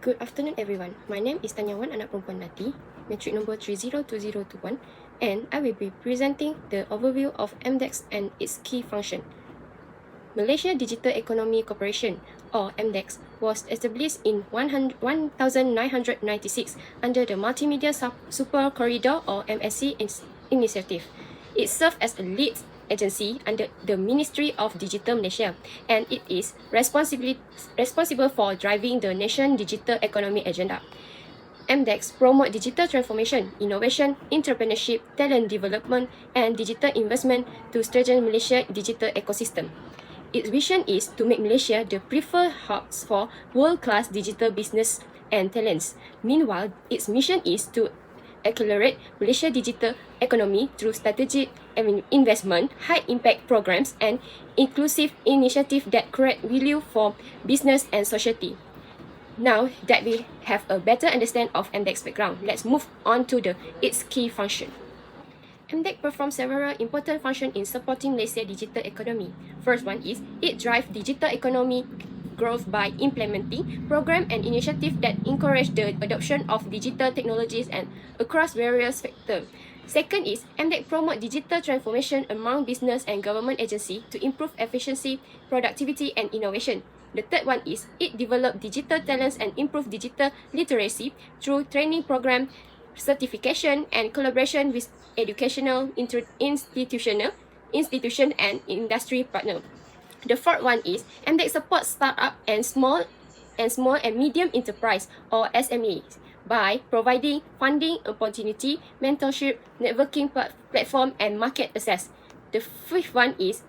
Good afternoon, everyone. My name is Tanyawan Anak Perempuan Nati, metric number 302021, and I will be presenting the overview of MDEX and its key function. Malaysia Digital Economy Corporation, or MDEX, was established in 1996 under the Multimedia Super Corridor, or MSC, initiative. It served as a lead agency under the Ministry of Digital Malaysia, and it is responsible for driving the nation's digital economy agenda. MDEX promote digital transformation, innovation, entrepreneurship, talent development, and digital investment to strengthen Malaysia's digital ecosystem. Its vision is to make Malaysia the preferred hub for world-class digital business and talents. Meanwhile, its mission is to accelerate Malaysia's digital economy through strategic investment, high-impact programs, and inclusive initiatives that create value for business and society. Now that we have a better understanding of MDEX background, let's move on to its key function. MDEX performs several important functions in supporting Malaysia's digital economy. First one is it drives digital economy growth by implementing programs and initiatives that encourage the adoption of digital technologies and across various sectors. Second is MDEX promote digital transformation among business and government agencies to improve efficiency, productivity, and innovation. The third one is it develop digital talents and improve digital literacy through training program, certification, and collaboration with educational institution and industry partner. The fourth one is MDEX supports startup and small and medium enterprise, or SMEs, by providing funding opportunity, mentorship, networking platform, and market access. The fifth one is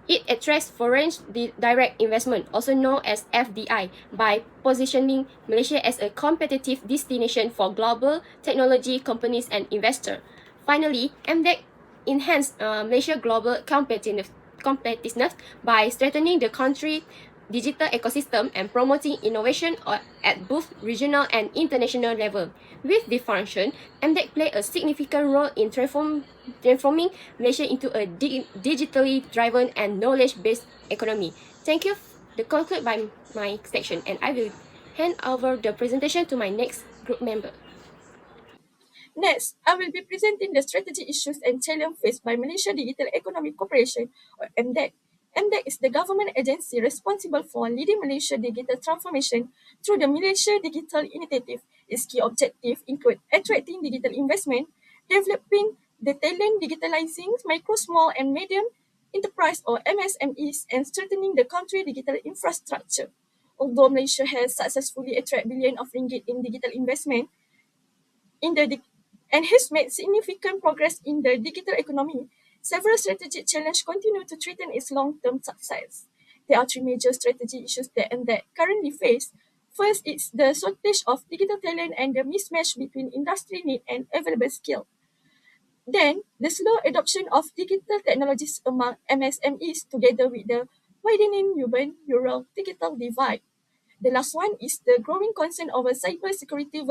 it attracts foreign direct investment, also known as FDI, by positioning Malaysia as a competitive destination for global technology companies and investors. Finally, MDEX enhance Malaysia's global competitiveness by strengthening the country's digital ecosystem and promoting innovation at both regional and international level. With this function, MDEX play a significant role in transforming Malaysia into a digitally driven and knowledge-based economy. Thank you. To conclude by my section, and I will hand over the presentation to my next group member. Next, I will be presenting the strategy issues and challenges faced by Malaysia Digital Economic Corporation, or MDEC. MDEC is the government agency responsible for leading Malaysia digital transformation through the Malaysia Digital Initiative. Its key objectives include attracting digital investment, developing the talent, digitalizing micro, small, and medium enterprise, or MSMEs, and strengthening the country's digital infrastructure. Although Malaysia has successfully attracted billions of ringgit in digital investment, and has made significant progress in the digital economy, several strategic challenges continue to threaten its long-term success. There are three major strategy issues that currently face. First, it's the shortage of digital talent and the mismatch between industry need and available skill. Then, the slow adoption of digital technologies among MSMEs together with the widening urban-rural digital divide. The last one is the growing concern over cybersecurity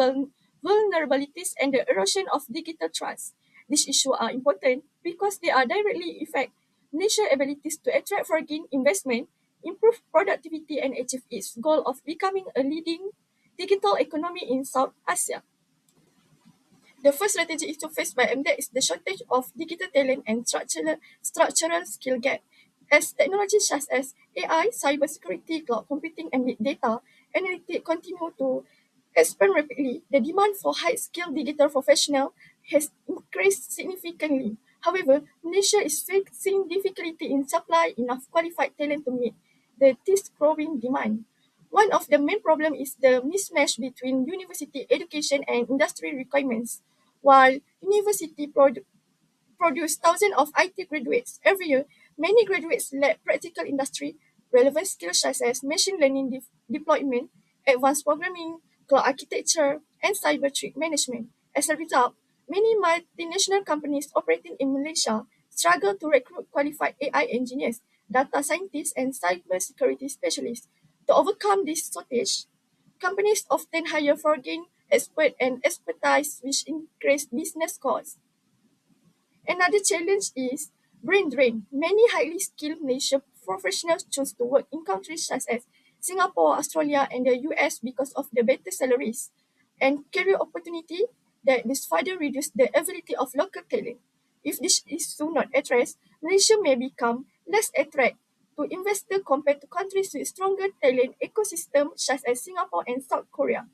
vulnerabilities and the erosion of digital trust. These issues are important because they are directly affect Malaysia's abilities to attract foreign investment, improve productivity, and achieve its goal of becoming a leading digital economy in South Asia. The first strategy issue faced by MDEC is the shortage of digital talent and structural skill gap. As technologies such as AI, cybersecurity, cloud computing, and big data analytics continue to expand rapidly, the demand for high-skilled digital professionals has increased significantly. However, Malaysia is facing difficulty in supply enough qualified talent to meet this growing demand. One of the main problems is the mismatch between university education and industry requirements. While university produce thousands of IT graduates every year, many graduates lack practical industry relevant skills such as machine learning deployment, advanced programming, cloud architecture, and cyber threat management. As a result, many multinational companies operating in Malaysia struggle to recruit qualified AI engineers, data scientists, and cybersecurity specialists. To overcome this shortage, companies often hire foreign experts and expertise, which increase business costs. Another challenge is brain drain. Many highly skilled Malaysian professionals choose to work in countries such as Singapore, Australia, and the US because of the better salaries and career opportunity that this further reduce the ability of local talent. If this is so not addressed, Malaysia may become less attractive to investors compared to countries with stronger talent ecosystem such as Singapore and South Korea.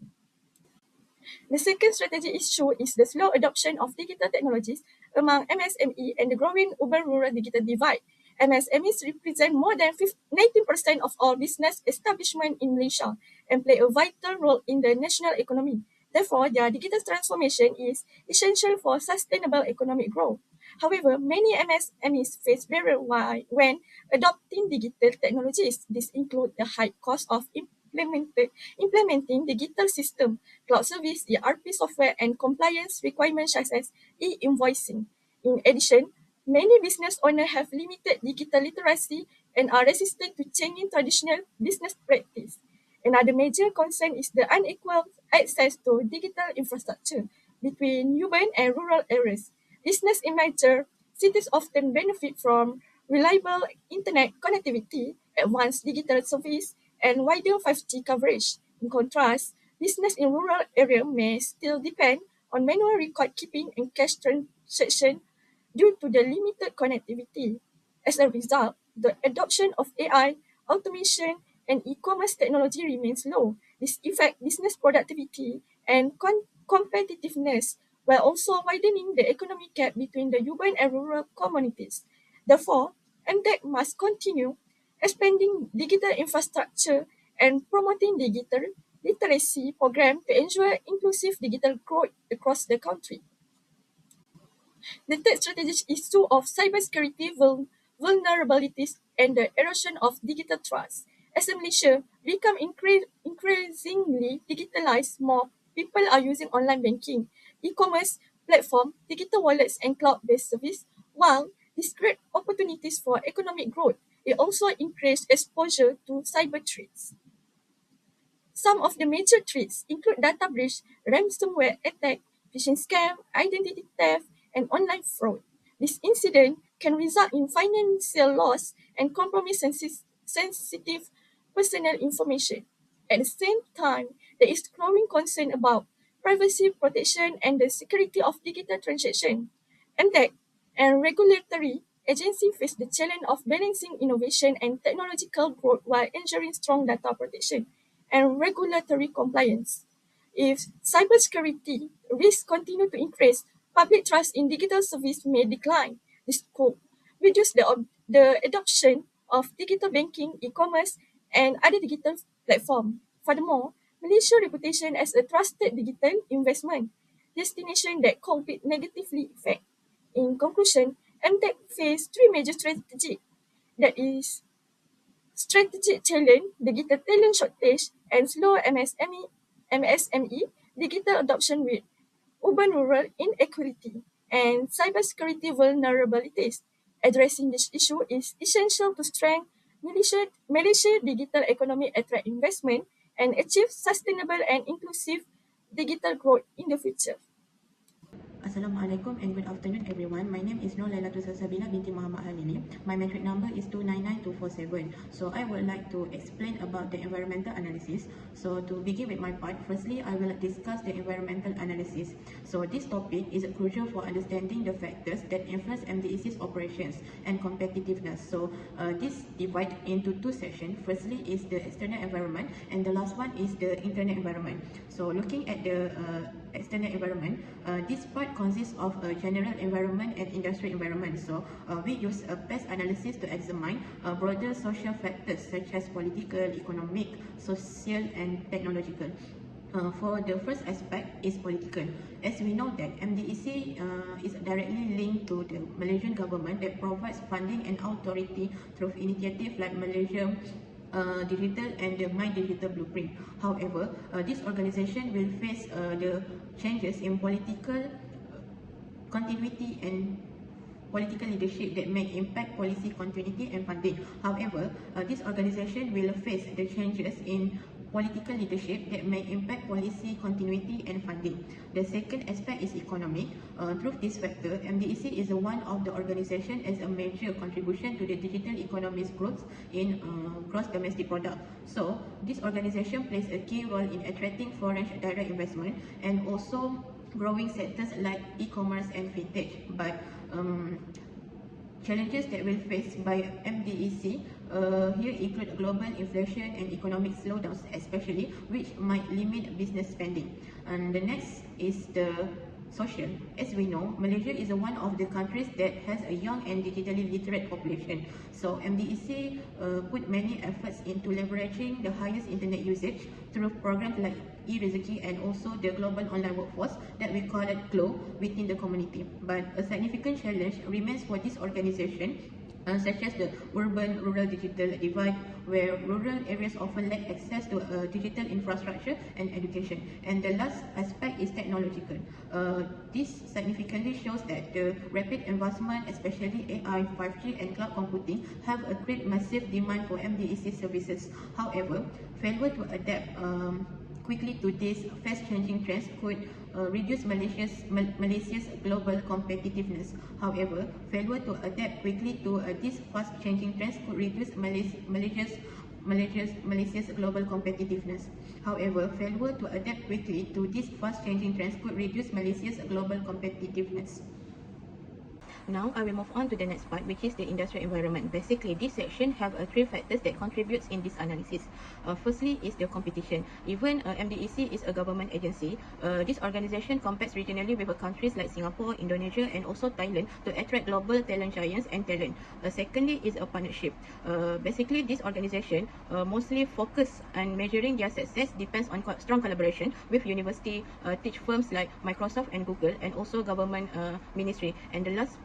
The second strategy issue is the slow adoption of digital technologies among MSME and the growing urban-rural digital divide. MSMEs represent more than 19% of all business establishments in Malaysia and play a vital role in the national economy. Therefore, their digital transformation is essential for sustainable economic growth. However, many MSMEs face barriers when adopting digital technologies. This includes the high cost of implementing digital system, cloud service, ERP software, and compliance requirements such as e-invoicing. In addition, many business owners have limited digital literacy and are resistant to changing traditional business practice. Another major concern is the unequal access to digital infrastructure between urban and rural areas. Business in major cities often benefit from reliable internet connectivity, advanced digital service, and wider 5G coverage. In contrast, business in rural areas may still depend on manual record keeping and cash transaction due to the limited connectivity. As a result, the adoption of AI, automation, and e-commerce technology remains low. This affects business productivity and competitiveness, while also widening the economic gap between the urban and rural communities. Therefore, MTech must continue expanding digital infrastructure and promoting digital literacy programs to ensure inclusive digital growth across the country. The third strategic issue of cybersecurity vulnerabilities and the erosion of digital trust. As Malaysia become increasingly digitalized, more people are using online banking, e-commerce platform, digital wallets, and cloud-based service. While this create opportunities for economic growth, it also increase exposure to cyber threats. Some of the major threats include data breach, ransomware attack, phishing scam, identity theft, and online fraud. This incident can result in financial loss and compromise sensitive personal information. At the same time, there is growing concern about privacy protection and the security of digital transactions. MTech and regulatory agencies face the challenge of balancing innovation and technological growth while ensuring strong data protection and regulatory compliance. If cybersecurity risks continue to increase, public trust in digital service may decline. This could reduce the adoption of digital banking, e-commerce, and other digital platforms. Furthermore, Malaysia's reputation as a trusted digital investment destination that could be negatively affected. In conclusion, MTech faced three major strategies. That is strategic challenge, digital talent shortage, and slow MSME digital adoption with urban-rural inequality and cybersecurity vulnerabilities. Addressing this issue is essential to strengthen Malaysia digital economy, attract investment, and achieve sustainable and inclusive digital growth in the future. Assalamualaikum and good afternoon everyone. My name is Nur Lailatul Sabina binti Muhammad Halili. My metric number is 299247. So I would like to explain about the environmental analysis. So to begin with my part, firstly I will discuss the environmental analysis. So this topic is crucial for understanding the factors that influence MDEC's operations and competitiveness. So this divide into two sections. Firstly is the external environment and the last one is the internal environment. So looking at the external environment, this part consists of a general environment and industrial environment. So we use a PES analysis to examine broader social factors such as political, economic, social and technological. For the first aspect is political. As we know that MDEC is directly linked to the Malaysian government that provides funding and authority through initiatives like Malaysia Digital and the My Digital Blueprint. However, this organization will face the changes in political continuity and political leadership that may impact policy continuity and funding. However, this organization will face the changes in political leadership that may impact policy continuity and funding. The second aspect is economic. Through this factor, MDEC is one of the organization as a major contribution to the digital economy's growth in gross domestic product. So, this organization plays a key role in attracting foreign direct investment and also growing sectors like e-commerce and fintech. But challenges that will faced by MDEC here include global inflation and economic slowdowns especially, which might limit business spending. And the next is the social. As we know, Malaysia is one of the countries that has a young and digitally literate population. So MDEC put many efforts into leveraging the highest internet usage through programs like e-Rezeki and also the global online workforce that we call it GLOW within the community. But a significant challenge remains for this organization, such as the urban-rural digital divide, where rural areas often lack access to digital infrastructure and education. And the last aspect is technological. This significantly shows that the rapid advancement, especially AI, 5G and cloud computing, have a great massive demand for MDEC services. However, failure to adapt quickly to these fast-changing trends could reduce Malaysia's global competitiveness. However, failure to adapt quickly to these fast-changing trends could reduce Malaysia's global competitiveness. However, failure to adapt quickly to these fast-changing trends could reduce Malaysia's global competitiveness. Now I will move on to the next part, which is the industrial environment. Basically, this section have three factors that contributes in this analysis. Firstly is the competition. Even MDEC is a government agency, this organization competes regionally with countries like Singapore, Indonesia and also Thailand to attract global talent giants and talent. Secondly is a partnership. Basically, this organization mostly focus on measuring their success depends on strong collaboration with university, teach firms like Microsoft and Google and also government ministry. And the last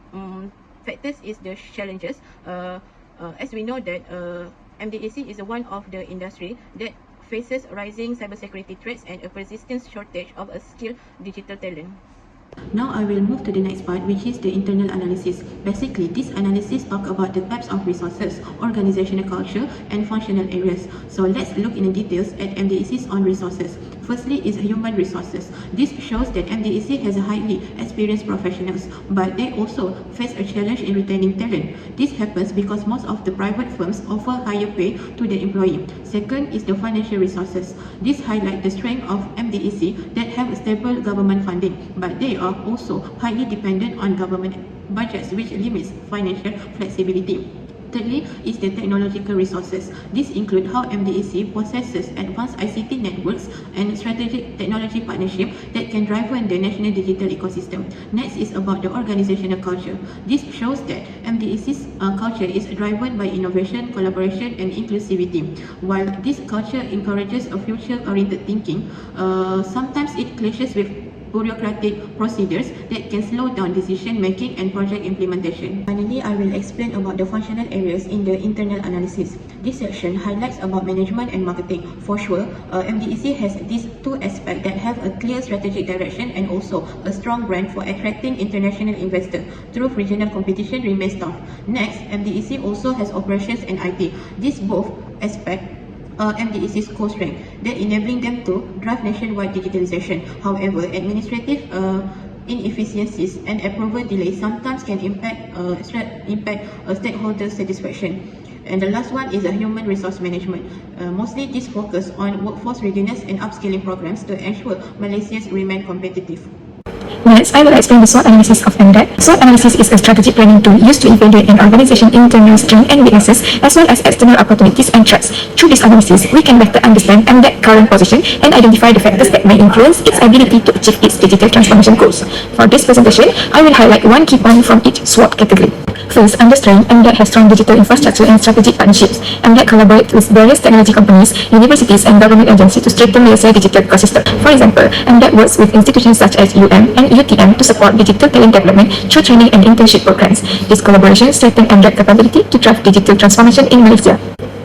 factors is the challenges. As we know that MDEC is one of the industry that faces rising cybersecurity threats and a persistent shortage of a skilled digital talent. Now I will move to the next part, which is the internal analysis. Basically, this analysis talk about the types of resources, organizational culture, and functional areas. So let's look in the details at MDEC's own resources. Firstly is human resources. This shows that MDEC has highly experienced professionals, but they also face a challenge in retaining talent. This happens because most of the private firms offer higher pay to the employee. Second is the financial resources. This highlights the strength of MDEC that have stable government funding, but they are also highly dependent on government budgets, which limits financial flexibility. Thirdly is the technological resources. This include how MDEC possesses advanced ICT networks and strategic technology partnership that can drive the national digital ecosystem. Next is about the organizational culture. This shows that MDEC's culture is driven by innovation, collaboration and inclusivity. While this culture encourages a future-oriented thinking, sometimes it clashes with bureaucratic procedures that can slow down decision making and project implementation. Finally, I will explain about the functional areas in the internal analysis. This section highlights about management and marketing. For sure, MDEC has these two aspects that have a clear strategic direction and also a strong brand for attracting international investors through regional competition remains tough. Next, MDEC also has operations and IT. These both aspects MDEC's core strength, that enabling them to drive nationwide digitalization. However, administrative inefficiencies and approval delays sometimes can impact stakeholder satisfaction. And the last one is a human resource management. Mostly this focus on workforce readiness and upskilling programs to ensure Malaysia remain competitive. Next, I will explain the SWOT analysis of MDEC. SWOT analysis is a strategic planning tool used to evaluate an organization's internal strengths and weaknesses, as well as external opportunities and threats. Through this analysis, we can better understand MDEC's current position and identify the factors that may influence its ability to achieve its digital transformation goals. For this presentation, I will highlight one key point from each SWOT category. First, under strength, MDEC has strong digital infrastructure and strategic partnerships. MDEC collaborates with various technology companies, universities, and government agencies to strengthen Malaysia's digital ecosystem. For example, MDEC works with institutions such as UM and UTM to support digital talent development through training and internship programs. This collaboration strengthens MDEC's capability to drive digital transformation in Malaysia.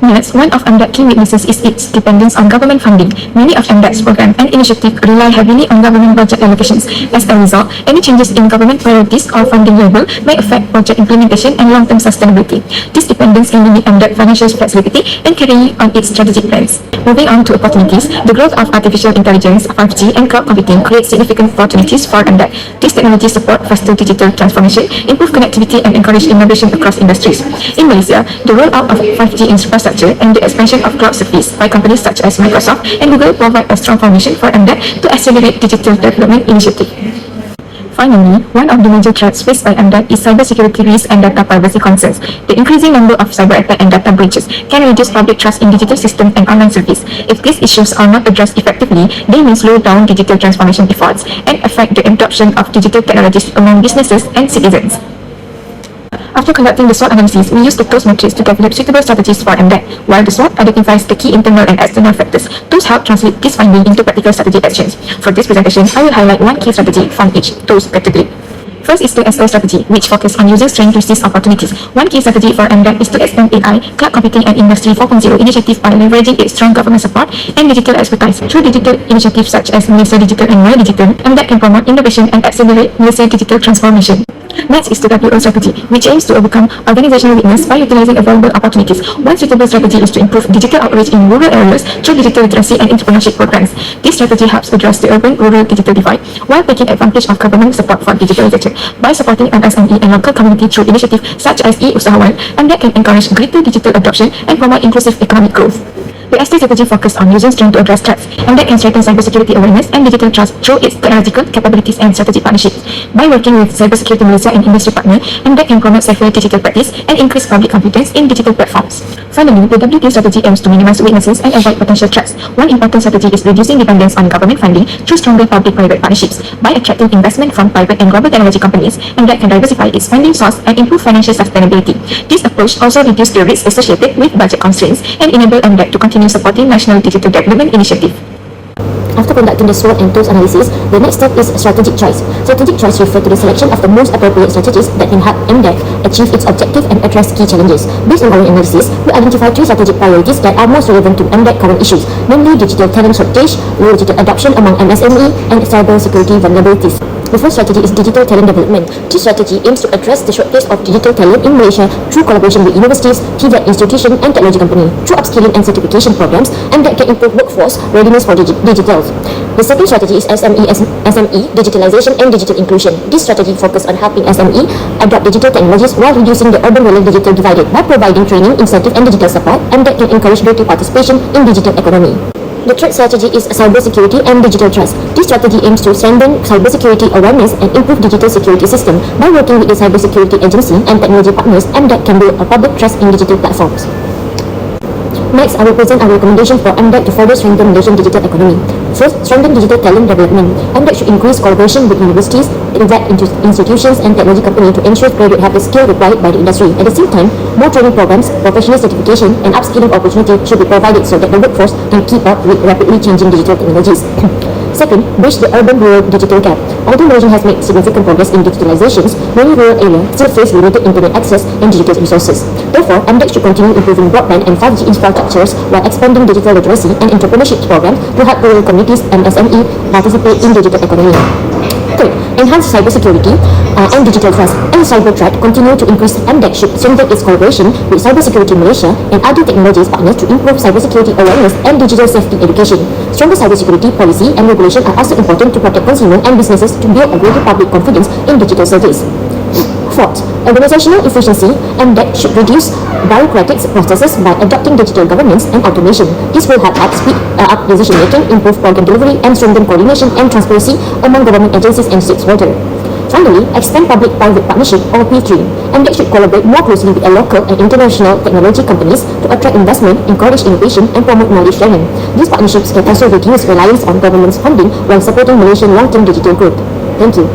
Next, one of MDEC key weaknesses is its dependence on government funding. Many of MDEC's programs and initiatives rely heavily on government budget allocations. As a result, any changes in government priorities or funding level may affect project implementation and long-term sustainability. This dependence can limit MDEC financial flexibility and carrying on its strategic plans. Moving on to opportunities, the growth of artificial intelligence, 5G, and cloud computing creates significant opportunities for MDEC. These technologies support faster digital transformation, improve connectivity, and encourage innovation across industries. In Malaysia, the rollout of 5G infrastructure and the expansion of cloud service by companies such as Microsoft and Google provide a strong foundation for MDEC to accelerate digital development initiatives. Finally, one of the major threats faced by MDEC is cybersecurity risks and data privacy concerns. The increasing number of cyber attacks and data breaches can reduce public trust in digital systems and online service. If these issues are not addressed effectively, they may slow down digital transformation efforts and affect the adoption of digital technologies among businesses and citizens. After conducting the SWOT analysis, we used the TOES matrix to develop suitable strategies for MDEC. While the SWOT identifies the key internal and external factors, TOES help translate this finding into practical strategy actions. For this presentation, I will highlight one key strategy from each TOES category. First is the SO strategy, which focuses on user strength to seize opportunities. One key strategy for MDEC is to expand AI, cloud computing, and Industry 4.0 initiative by leveraging its strong government support and digital expertise. Through digital initiatives such as Malaysia Digital and My Digital, MDEC can promote innovation and accelerate Malaysia's digital transformation. Next is the WO strategy, which aims to overcome organizational weakness by utilizing available opportunities. One suitable strategy is to improve digital outreach in rural areas through digital literacy and entrepreneurship programs. This strategy helps address the urban-rural digital divide while taking advantage of government support for digitalization. By supporting MSME and local community through initiatives such as e-Usahawan, MDEC can encourage greater digital adoption and promote inclusive economic growth. The ST strategy focuses on using strength to address threats. MDEC can strengthen cybersecurity awareness and digital trust through its technological capabilities and strategic partnerships. By working with Cybersecurity Malaysia and industry partners, MDEC can promote safer digital practice and increase public confidence in digital platforms. Finally, the WT strategy aims to minimize weaknesses and avoid potential threats. One important strategy is reducing dependence on government funding through stronger public-private partnerships. By attracting investment from private and global technology companies, MDEC can diversify its funding source and improve financial sustainability. This approach also reduces the risks associated with budget constraints and enable MDEC to continue supporting national digital development initiative. After conducting the SWOT and TOES analysis, the next step is strategic choice. Strategic choice refers to the selection of the most appropriate strategies that can help MDEC achieve its objective and address key challenges. Based on our analysis, we identify 3 strategic priorities that are most relevant to MDEC current issues, namely digital talent shortage, low digital adoption among MSME, and cyber security vulnerabilities. The first strategy is digital talent development. This strategy aims to address the shortage of digital talent in Malaysia through collaboration with universities, TVET institutions, and technology companies. Through upskilling and certification programs, MDEC can improve workforce readiness for digital. The second strategy is SME, digitalization and digital inclusion. This strategy focuses on helping SME adopt digital technologies while reducing the urban-rural digital divide. By providing training, incentive, and digital support, MDEC can encourage greater participation in digital economy. The third strategy is cybersecurity and digital trust. This strategy aims to strengthen cybersecurity awareness and improve digital security system. By working with the cybersecurity agency and technology partners, MDEC can build a public trust in digital platforms. Next, I will present our recommendation for MDEC to further strengthen Malaysian digital economy. First, strengthen digital talent development. MDEC should increase collaboration with universities, institutions, and technology companies to ensure graduates have the skill required by the industry. At the same time, more training programs, professional certification, and upskilling opportunities should be provided so that the workforce can keep up with rapidly changing digital technologies. Second, bridge the urban-rural digital gap. Although Malaysia has made significant progress in digitalizations, many rural areas still face limited internet access and digital resources. Therefore, MDEC should continue improving broadband and 5G infrastructures while expanding digital literacy and entrepreneurship programs to help rural communities and SME participate in digital economy. Third, enhance cybersecurity and digital trust. As cyber threat continue to increase, MDEC should strengthen its collaboration with Cybersecurity Malaysia and other technologies partners to improve cybersecurity awareness and digital safety education. Stronger cybersecurity policy and regulation are also important to protect consumers and businesses to build a greater public confidence in digital service. Fourth, organizational efficiency. MDEC should reduce bureaucratic processes by adopting digital governance and automation. This will help speed up decision making, improve program delivery, and strengthen coordination and transparency among government agencies and stakeholders. Finally, expand public-private partnership or P3. MDEC should collaborate more closely with local and international technology companies to attract investment, encourage innovation, and promote knowledge sharing. These partnerships can also reduce reliance on government's funding while supporting Malaysian long-term digital growth. Thank you.